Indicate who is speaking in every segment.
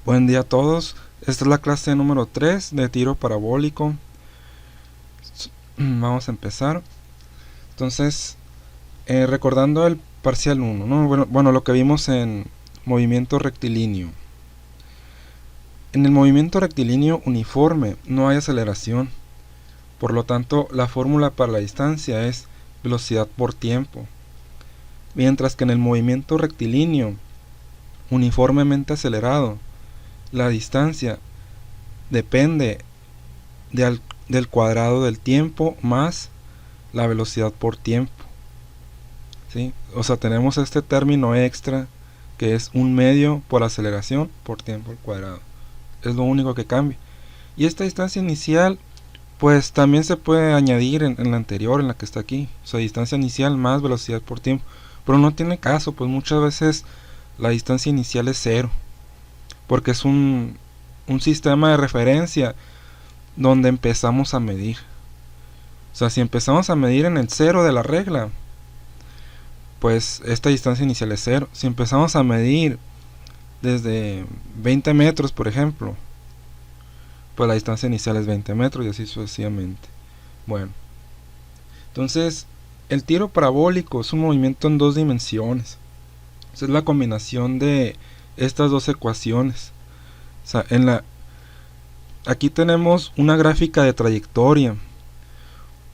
Speaker 1: Buen día a todos. Esta es la clase número 3 de tiro parabólico. Vamos a empezar. Entonces, recordando el parcial 1, ¿no? Bueno, lo que vimos en movimiento rectilíneo. En el movimiento rectilíneo uniforme no hay aceleración. Por lo tanto, la fórmula para la distancia es velocidad por tiempo. Mientras que en el movimiento rectilíneo uniformemente acelerado, la distancia depende del cuadrado del tiempo más la velocidad por tiempo, ¿sí? O sea, tenemos este término extra que es 1/2 por aceleración por tiempo al cuadrado. Es lo único que cambia. Y esta distancia inicial pues también se puede añadir en la anterior, en la que está aquí. O sea, distancia inicial más velocidad por tiempo. Pero no tiene caso, pues muchas veces la distancia inicial es 0, porque es un sistema de referencia donde empezamos a medir. O sea, si empezamos a medir en el 0 de la regla, pues esta distancia inicial es 0. Si empezamos a medir desde 20 metros, por ejemplo, pues la distancia inicial es 20 metros y así sucesivamente. Bueno, entonces el tiro parabólico es un movimiento en 2 dimensiones. Esa es la combinación de estas dos ecuaciones. O sea, aquí tenemos una gráfica de trayectoria.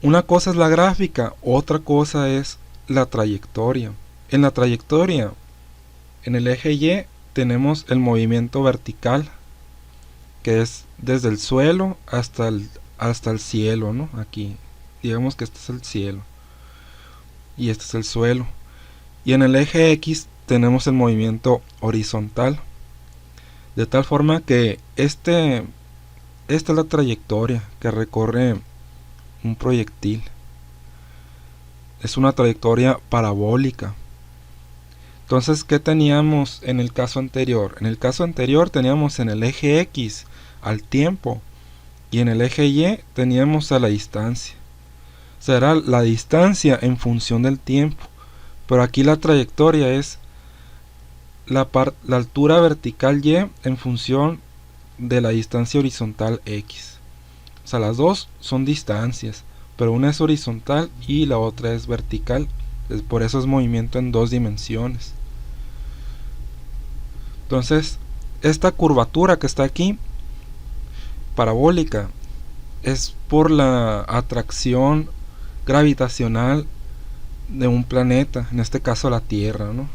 Speaker 1: Una cosa es la gráfica, otra cosa es la trayectoria. En la trayectoria, en el eje Y, tenemos el movimiento vertical, que es desde el suelo hasta el cielo, ¿no? Aquí, digamos que este es el cielo y este es el suelo. Y en el eje X tenemos el movimiento horizontal, de tal forma que esta es la trayectoria que recorre un proyectil. Es una trayectoria parabólica. Entonces, ¿qué teníamos en el caso anterior? En el caso anterior teníamos en el eje X al tiempo y en el eje Y teníamos a la distancia. O sea, era la distancia en función del tiempo. Pero aquí la trayectoria es la altura vertical Y en función de la distancia horizontal X. O sea, las dos son distancias, pero una es horizontal y la otra es vertical. Por eso es movimiento en 2 dimensiones. Entonces, esta curvatura que está aquí, parabólica, es por la atracción gravitacional de un planeta, en este caso la Tierra, ¿no?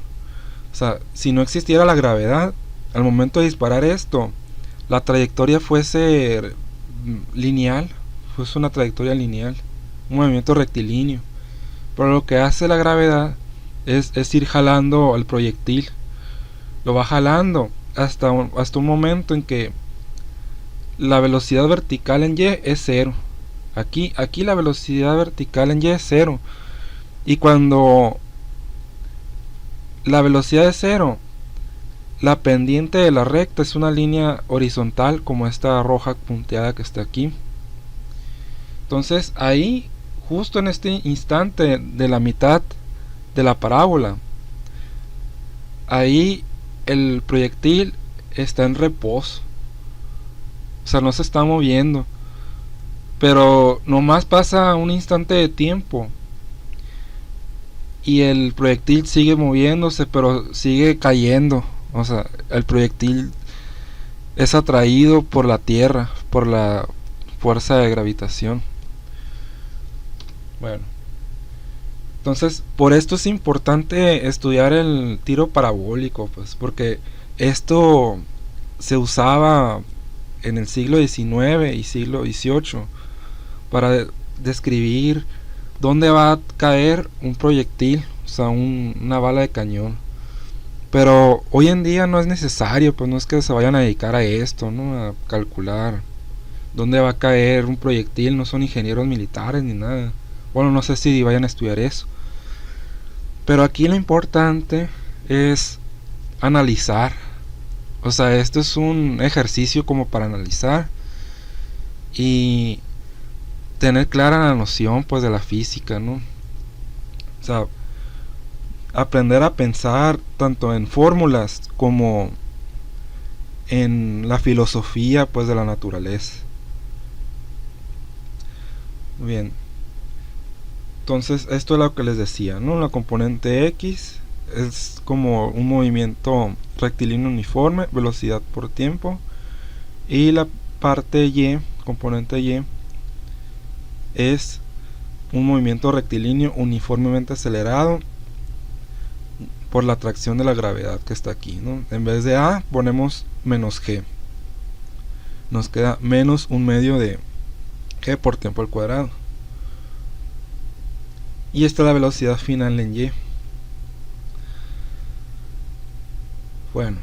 Speaker 1: O sea, si no existiera la gravedad, al momento de disparar esto, la trayectoria fuese lineal, fuese una trayectoria lineal, un movimiento rectilíneo. Pero lo que hace la gravedad es ir jalando el proyectil. Lo va jalando hasta un momento en que la velocidad vertical en Y es 0. Aquí la velocidad vertical en Y es 0. Y cuando la velocidad es 0, la pendiente de la recta es una línea horizontal como esta roja punteada que está aquí. Entonces ahí, justo en este instante de la mitad de la parábola, ahí el proyectil está en reposo. O sea, no se está moviendo. Pero nomás pasa un instante de tiempo y el proyectil sigue moviéndose, pero sigue cayendo. O sea, el proyectil es atraído por la Tierra, por la fuerza de gravitación. Bueno, entonces por esto es importante estudiar el tiro parabólico, pues, porque esto se usaba en el siglo XIX y siglo XVIII para describir dónde va a caer un proyectil, o sea, una bala de cañón. Pero hoy en día no es necesario, pues no es que se vayan a dedicar a esto, ¿no? A calcular dónde va a caer un proyectil, no son ingenieros militares ni nada. Bueno, no sé si vayan a estudiar eso. Pero aquí lo importante es analizar. O sea, esto es un ejercicio como para analizar y tener clara la noción, pues, de la física, ¿no? O sea, aprender a pensar tanto en fórmulas como en la filosofía pues de la naturaleza. Bien, entonces esto es lo que les decía, ¿no? La componente X es como un movimiento rectilíneo uniforme, velocidad por tiempo, y la parte Y, componente Y, es un movimiento rectilíneo uniformemente acelerado por la atracción de la gravedad que está aquí, ¿no? En vez de A ponemos menos G, nos queda menos un medio de G por tiempo al cuadrado, y esta es la velocidad final en Y. Bueno,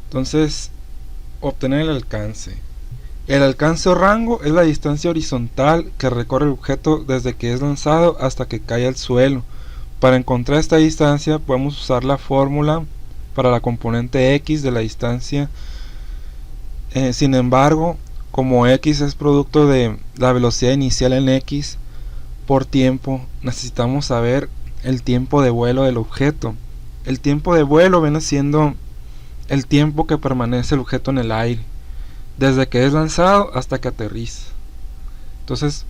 Speaker 1: entonces obtener el alcance. El alcance o rango es la distancia horizontal que recorre el objeto desde que es lanzado hasta que cae al suelo. Para encontrar esta distancia podemos usar la fórmula para la componente X de la distancia. Sin embargo, como X es producto de la velocidad inicial en X por tiempo, necesitamos saber el tiempo de vuelo del objeto. El tiempo de vuelo viene siendo el tiempo que permanece el objeto en el aire, desde que es lanzado hasta que aterriza. Entonces,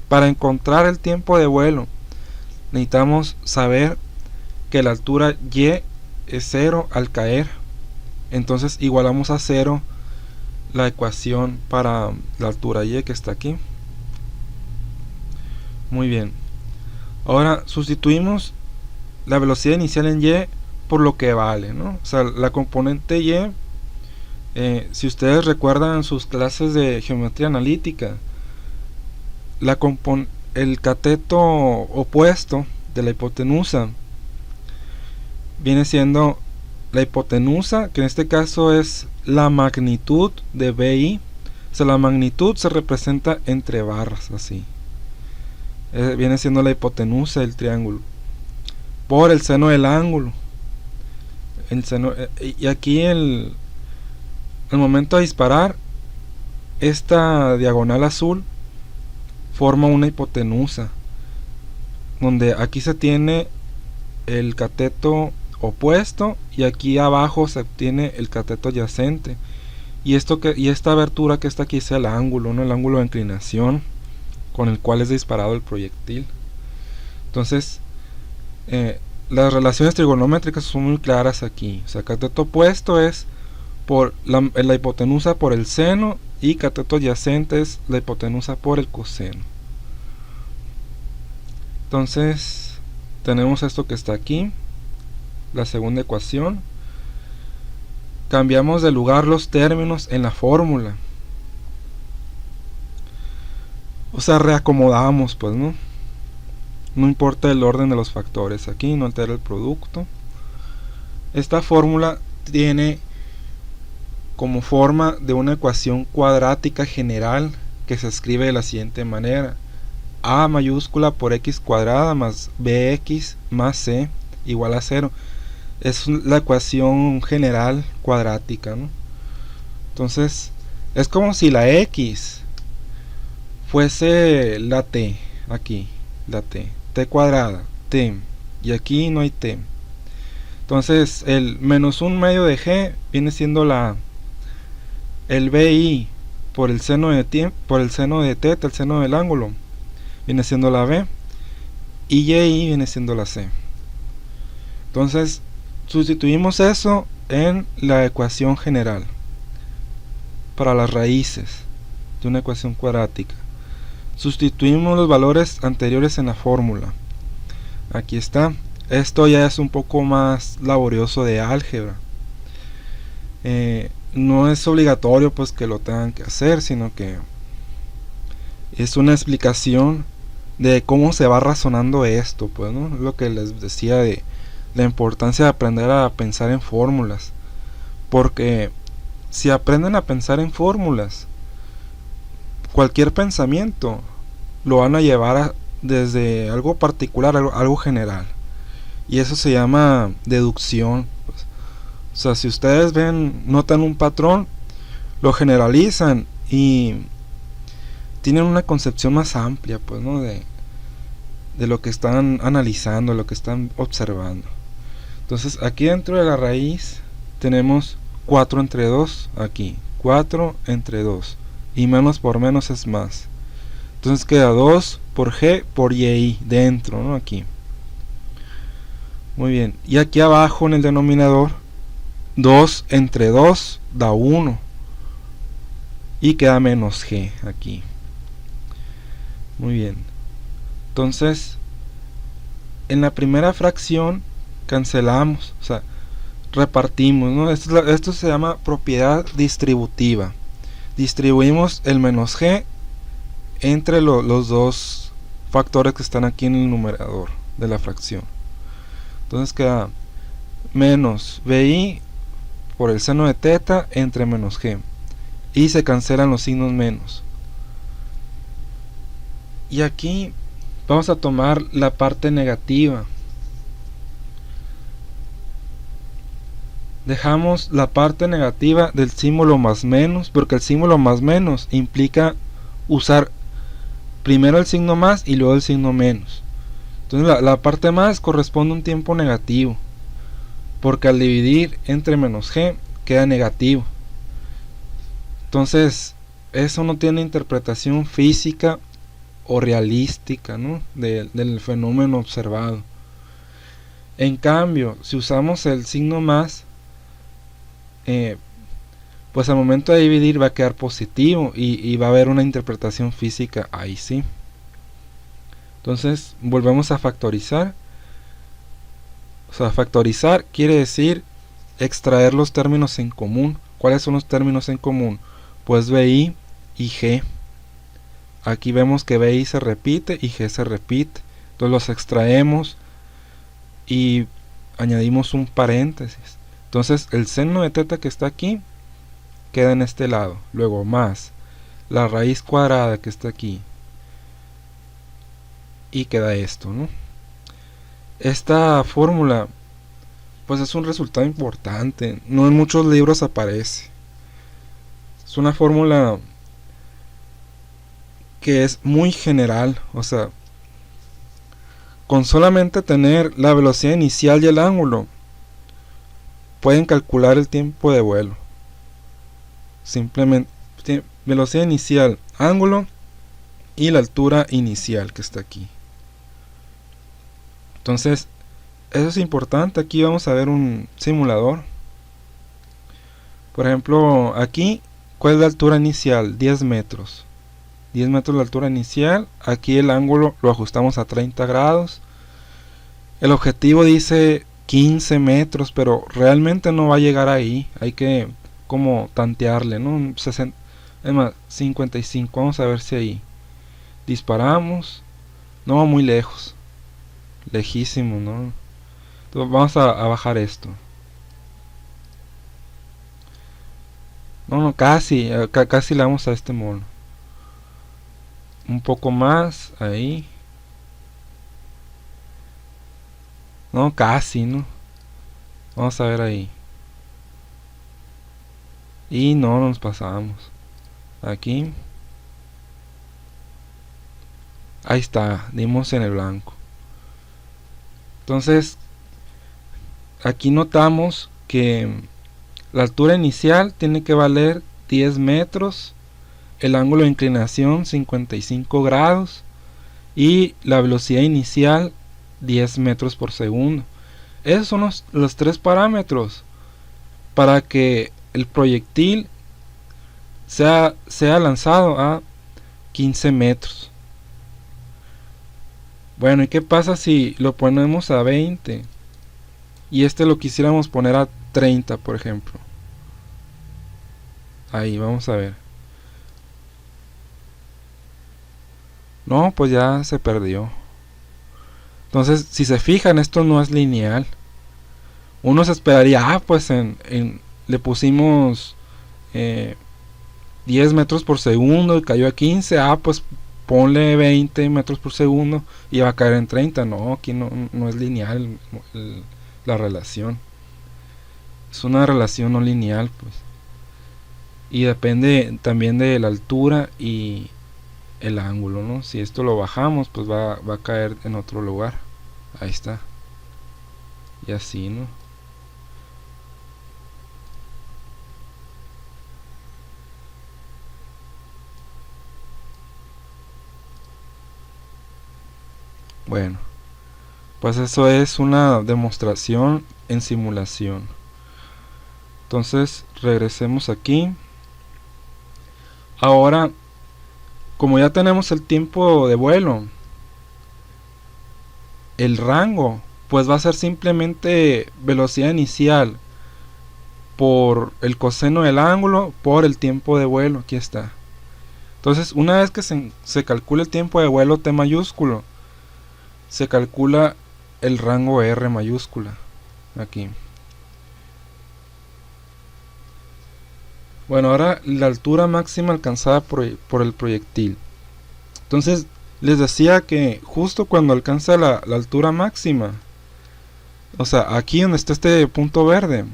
Speaker 1: para encontrar el tiempo de vuelo, necesitamos saber que la altura Y es 0 al caer. Entonces igualamos a 0 la ecuación para la altura Y que está aquí. Muy bien. Ahora sustituimos la velocidad inicial en Y por lo que vale, ¿no? O sea, la componente Y, si ustedes recuerdan sus clases de geometría analítica, el cateto opuesto de la hipotenusa viene siendo la hipotenusa, que en este caso es la magnitud de BI. O sea, la magnitud se representa entre barras, así. Viene siendo la hipotenusa del triángulo por el seno del ángulo. Y aquí el momento de disparar, esta diagonal azul forma una hipotenusa, donde aquí se tiene el cateto opuesto y aquí abajo se obtiene el cateto adyacente, y esta abertura que está aquí es el ángulo, ¿no? El ángulo de inclinación con el cual es disparado el proyectil. Entonces las relaciones trigonométricas son muy claras aquí. O sea, cateto opuesto es por la hipotenusa por el seno, y cateto adyacente es la hipotenusa por el coseno. Entonces tenemos esto que está aquí, la segunda ecuación. Cambiamos de lugar los términos en la fórmula, o sea, reacomodamos, pues, no importa el orden de los factores, aquí no altera el producto. Esta fórmula tiene como forma de una ecuación cuadrática general que se escribe de la siguiente manera: a mayúscula por x cuadrada más bx más c igual a 0. Es la ecuación general cuadrática, ¿no? Entonces es como si la x fuese la t, aquí la t cuadrada, t, y aquí no hay t. Entonces el menos un medio de g viene siendo el bi por el seno de t, el seno del ángulo, viene siendo la b, y y viene siendo la c. Entonces sustituimos eso en la ecuación general para las raíces de una ecuación cuadrática. Sustituimos los valores anteriores en la fórmula. Aquí está. Esto ya es un poco más laborioso de álgebra. No es obligatorio pues que lo tengan que hacer, sino que es una explicación de cómo se va razonando esto, pues, ¿no? Lo que les decía de la importancia de aprender a pensar en fórmulas, porque si aprenden a pensar en fórmulas, cualquier pensamiento lo van a llevar desde algo particular a algo general, y eso se llama deducción, pues. O sea, si ustedes notan un patrón, lo generalizan y tienen una concepción más amplia, pues, ¿no? de lo que están analizando, lo que están observando. Entonces aquí dentro de la raíz tenemos 4 entre 2 aquí, 4 entre 2, y menos por menos es más. Entonces queda 2 por G por Y dentro, ¿no? Aquí. Muy bien. Y aquí abajo en el denominador, 2 entre 2 da 1. Y queda menos G aquí. Muy bien. Entonces, en la primera fracción cancelamos, o sea, repartimos, ¿no? Esto se llama propiedad distributiva. Distribuimos el menos G entre los dos factores que están aquí en el numerador de la fracción. Entonces queda menos BI por el seno de teta entre menos G. Y se cancelan los signos menos. Y aquí vamos a tomar la parte negativa. Dejamos la parte negativa del símbolo más menos, porque el símbolo más menos implica usar primero el signo más y luego el signo menos. Entonces la parte más corresponde a un tiempo negativo, porque al dividir entre menos G queda negativo. Entonces eso no tiene interpretación física o realística, ¿no? del fenómeno observado. En cambio, si usamos el signo más, pues al momento de dividir va a quedar positivo y va a haber una interpretación física ahí sí. Entonces volvemos a factorizar. O sea, factorizar quiere decir extraer los términos en común. ¿Cuáles son los términos en común? Pues BI y G. Aquí vemos que BI se repite y G se repite. Entonces los extraemos y añadimos un paréntesis. Entonces el seno de teta que está aquí queda en este lado. Luego más la raíz cuadrada que está aquí. Y queda esto, ¿no? Esta fórmula pues es un resultado importante. No en muchos libros aparece. Es una fórmula que es muy general. O sea, con solamente tener la velocidad inicial y el ángulo pueden calcular el tiempo de vuelo. Simplemente velocidad inicial, ángulo y la altura inicial que está aquí. Entonces eso es importante. Aquí vamos a ver un simulador. Por ejemplo, aquí, ¿cuál es la altura inicial? 10 metros. 10 metros la altura inicial. Aquí el ángulo lo ajustamos a 30 grados. El objetivo dice 15 metros, pero realmente no va a llegar ahí. Hay que como tantearle, ¿no? 60, es más, 55. Vamos a ver si ahí disparamos. No va muy lejos. Lejísimo, ¿no? Entonces vamos a bajar esto. No, casi le damos a este mono. Un poco más, ahí. No, casi, ¿no? Vamos a ver ahí. Y no nos pasamos. Aquí. Ahí está, dimos en el blanco. Entonces, aquí notamos que la altura inicial tiene que valer 10 metros. El ángulo de inclinación 55 grados. Y la velocidad inicial 10 metros por segundo. Esos son los tres parámetros para que el proyectil sea lanzado a 15 metros. Bueno, ¿y qué pasa si lo ponemos a 20? Y lo quisiéramos poner a 30, por ejemplo. Ahí, vamos a ver. No, pues ya se perdió. Entonces, si se fijan, esto no es lineal. Uno se esperaría, pues le pusimos 10 metros por segundo y cayó a 15. Pues ponle 20 metros por segundo y va a caer en 30. No, aquí no es lineal la relación. Es una relación no lineal, pues. Y depende también de la altura y el ángulo, ¿no? Si esto lo bajamos, pues va a caer en otro lugar. Ahí está. Y así, ¿no? Bueno, pues eso es una demostración en simulación. Entonces regresemos aquí. Ahora, como ya tenemos el tiempo de vuelo, el rango pues va a ser simplemente velocidad inicial por el coseno del ángulo por el tiempo de vuelo. Aquí está. Entonces, una vez que se calcula el tiempo de vuelo T mayúsculo, se calcula el rango R mayúscula aquí. Bueno, ahora la altura máxima alcanzada por el proyectil. Entonces, les decía que justo cuando alcanza la altura máxima, o sea, aquí donde está este punto verde,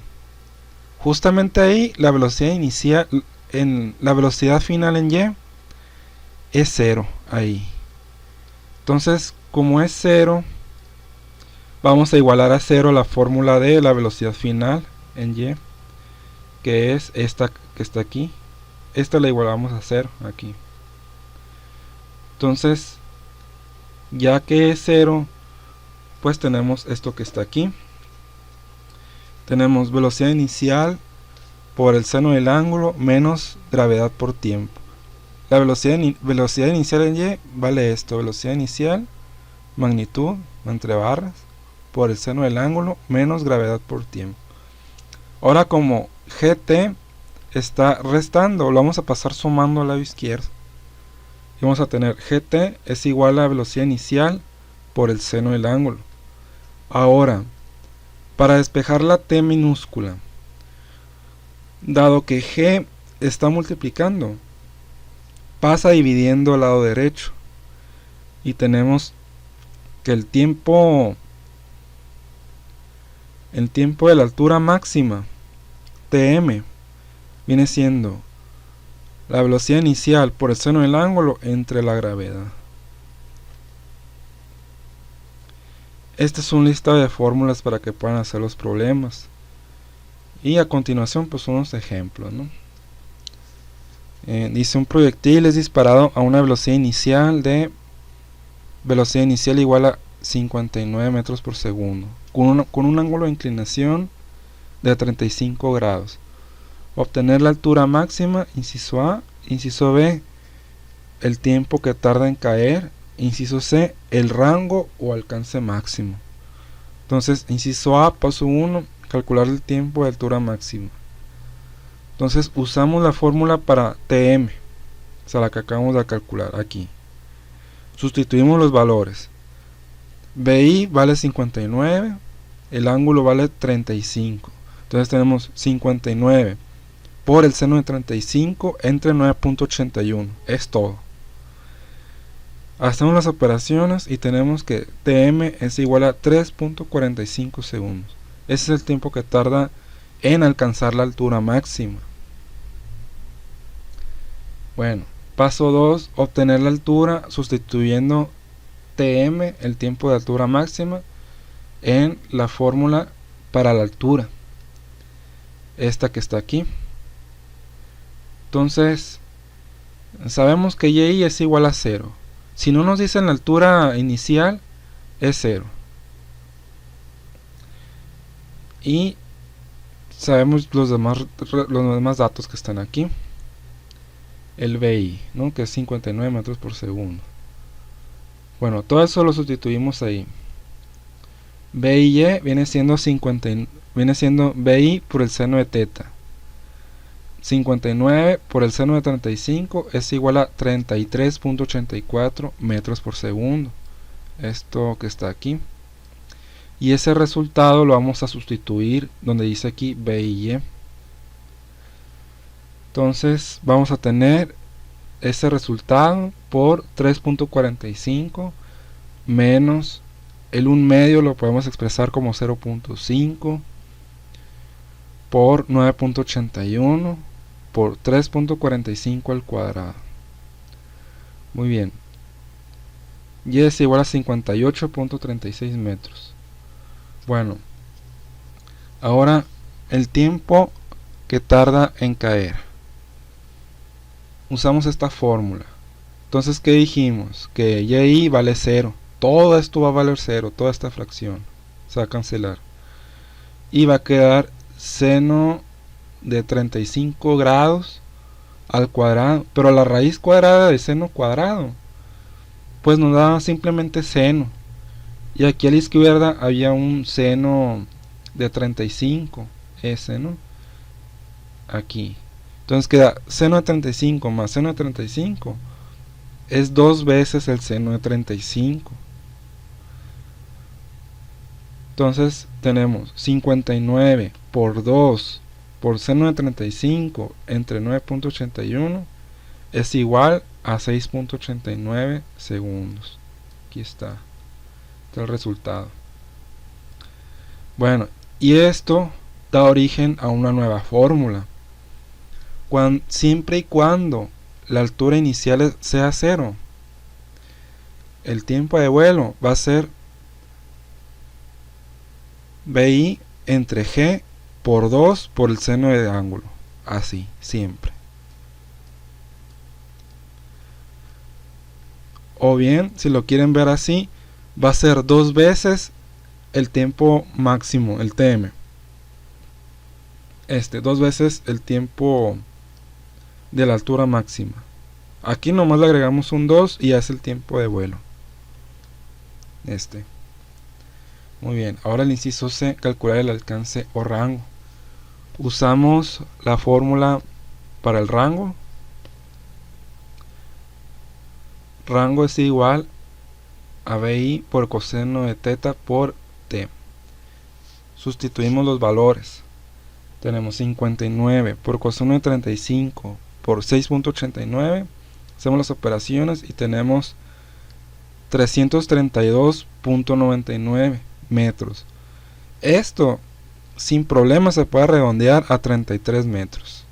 Speaker 1: justamente ahí la velocidad inicial, la velocidad final en Y es 0 ahí. Entonces, como es 0, vamos a igualar a 0 la fórmula de la velocidad final en Y, que es esta que está aquí. Esta la igualamos a 0 aquí. Entonces, ya que es 0, pues tenemos esto que está aquí. Tenemos velocidad inicial por el seno del ángulo menos gravedad por tiempo. La velocidad inicial en Y vale esto, velocidad inicial, magnitud, entre barras, por el seno del ángulo menos gravedad por tiempo. Ahora, como GT está restando, lo vamos a pasar sumando al lado izquierdo. Y vamos a tener GT es igual a velocidad inicial por el seno del ángulo. Ahora, para despejar la T minúscula, dado que G está multiplicando, pasa dividiendo al lado derecho. Y tenemos que el tiempo de la altura máxima, Tm, viene siendo la velocidad inicial por el seno del ángulo entre la gravedad. Este es un listado de fórmulas para que puedan hacer los problemas. Y a continuación pues unos ejemplos, ¿no? Dice, un proyectil es disparado a una velocidad inicial igual a 59 metros por segundo, con un ángulo de inclinación de 35 grados. Obtener la altura máxima, inciso A. Inciso B, el tiempo que tarda en caer. Inciso C, el rango o alcance máximo. Entonces, inciso A, paso 1, calcular el tiempo de altura máxima. Entonces, usamos la fórmula para Tm, o sea, la que acabamos de calcular aquí. Sustituimos los valores. BI vale 59, el ángulo vale 35. Entonces tenemos 59 por el seno de 35 entre 9.81. Es todo. Hacemos las operaciones y tenemos que Tm es igual a 3.45 segundos. Ese es el tiempo que tarda en alcanzar la altura máxima. Bueno, paso 2, obtener la altura sustituyendo Tm, el tiempo de altura máxima, en la fórmula para la altura, esta que está aquí. Entonces, sabemos que Y es igual a 0. Si no nos dicen la altura inicial, es 0. Y sabemos los demás datos que están aquí. El BI, ¿no? Que es 59 metros por segundo. Bueno, todo eso lo sustituimos ahí. BI viene siendo BI por el seno de teta. 59 por el seno de 35 es igual a 33.84 metros por segundo. Esto que está aquí. Y ese resultado lo vamos a sustituir donde dice aquí BI. Entonces vamos a tener ese resultado por 3.45 menos el 1 medio, lo podemos expresar como 0.5 por 9.81 por 3.45 al cuadrado. Muy bien. Y es igual a 58.36 metros. Bueno, ahora el tiempo que tarda en caer. Usamos esta fórmula. Entonces, ¿qué dijimos? Que Y vale 0. todo esto va a valer 0, toda esta fracción se va a cancelar. Y va a quedar seno de 35 grados al cuadrado. Pero la raíz cuadrada de seno cuadrado, pues nos da simplemente seno. Y aquí a la izquierda había un seno de 35, ese, ¿no? Aquí. Entonces queda seno de 35 más seno de 35 es 2 veces el seno de 35. Entonces tenemos 59 por 2 por seno de 35 entre 9.81 es igual a 6.89 segundos. Aquí está el resultado. Bueno, y esto da origen a una nueva fórmula. Siempre y cuando la altura inicial sea 0, el tiempo de vuelo va a ser BI entre G por 2 por el seno de ángulo. Así, siempre. O bien, si lo quieren ver así, va a ser 2 veces el tiempo máximo, el TM. 2 veces el tiempo de la altura máxima. Aquí nomás le agregamos un 2 y ya es el tiempo de vuelo. Muy bien, ahora el inciso C, calcular el alcance o rango. Usamos la fórmula para el rango. Rango es igual a BI por coseno de teta por T. Sustituimos los valores. Tenemos 59 por coseno de 35 por 6.89. Hacemos las operaciones y tenemos 332.99 metros. Esto sin problema se puede redondear a 33 metros.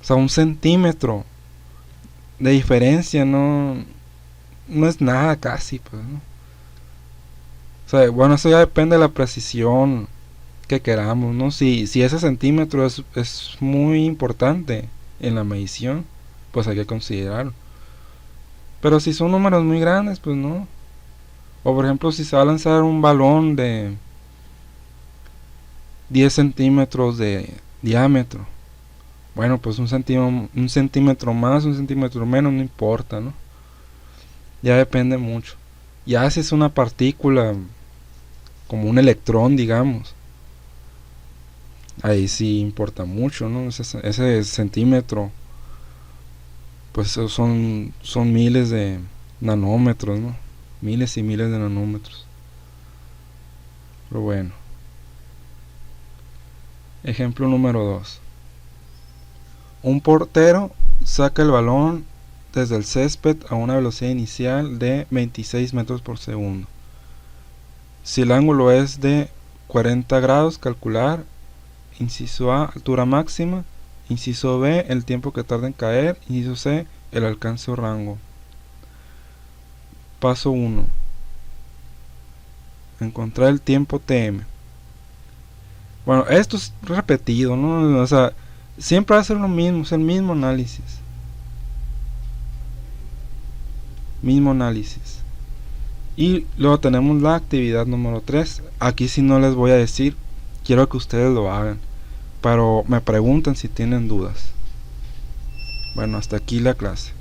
Speaker 1: O sea, 1 centímetro de diferencia no es nada casi, pues, ¿no? O sea, bueno, eso ya depende de la precisión que queramos, ¿no? Si ese centímetro es muy importante en la medición, pues hay que considerarlo. Pero si son números muy grandes, pues no. O por ejemplo, si se va a lanzar un balón de 10 centímetros de diámetro, bueno, pues un centímetro más, un centímetro menos, no importa, ¿no? Ya depende mucho. Ya si es una partícula como un electrón, digamos, ahí sí importa mucho, ¿no? Ese centímetro, pues son miles de nanómetros, ¿no? Miles y miles de nanómetros. Pero bueno. Ejemplo número 2. Un portero saca el balón desde el césped a una velocidad inicial de 26 metros por segundo. Si el ángulo es de 40 grados, calcular. Inciso A, altura máxima. Inciso B, el tiempo que tarda en caer. Inciso C, el alcance o rango. Paso 1. Encontrar el tiempo TM. Bueno, esto es repetido, ¿no? O sea, siempre va a ser lo mismo, es el mismo análisis. Y luego tenemos la actividad número 3. Aquí sí no les voy a decir, quiero que ustedes lo hagan, pero me preguntan si tienen dudas. Bueno, hasta aquí la clase.